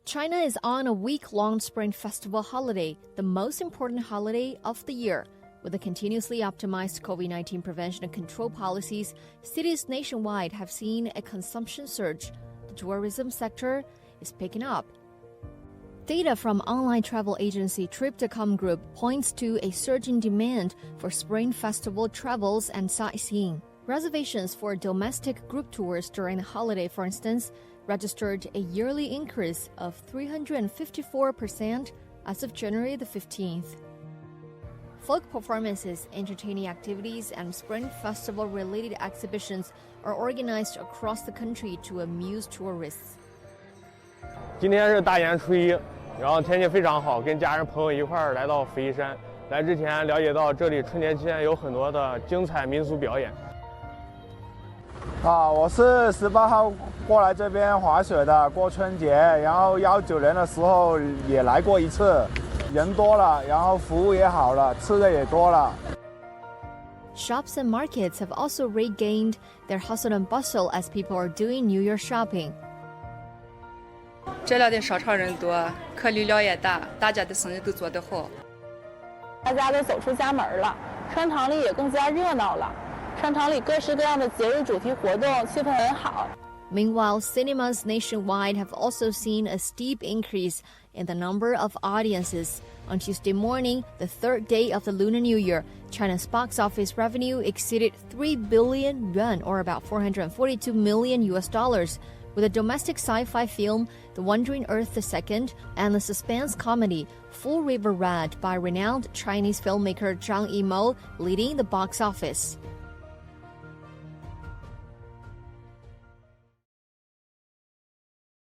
China is on a week-long Spring Festival holiday, the most important holiday of the year. With the continuously optimized COVID-19 prevention and control policies, cities nationwide have seen a consumption surge. The tourism sector is picking up. Data from online travel agency Trip.com Group points to a surge in demand for Spring Festival travels and sightseeing. Reservations for domestic group tours during the holiday, for instance, registered a yearly increase of 354% as of January the 15th. Folk performances, entertaining activities, and Spring Festival-related exhibitions are organized across the country to amuse tourists. 今天是大年初一，然后天气非常好，跟家人朋友一块儿来到佛衣山。来之前了解到这里春节期间有很多的精彩民俗表演。我是18号过来这边滑雪的，过春节，然后19年的时候也来过一次，人多了，然后服务也好了，吃的也多了。 Shops and markets have also regained their hustle and bustle as people are doing New Year shopping. 这两天商场人多，客流量也大，大家的生意都做得好。大家都走出家门了，商场里也更加热闹了。 商场里各式各样的节日主题活动，气氛很好。 Meanwhile, cinemas nationwide have also seen a steep increase in the number of audiences. On Tuesday morning, the third day of the Lunar New Year, China's box office revenue exceeded 3 billion yuan, or about $442 million, with a domestic sci-fi film, The Wandering Earth II, and the suspense comedy, Full River Red, by renowned Chinese filmmaker Zhang Yimou, leading the box office.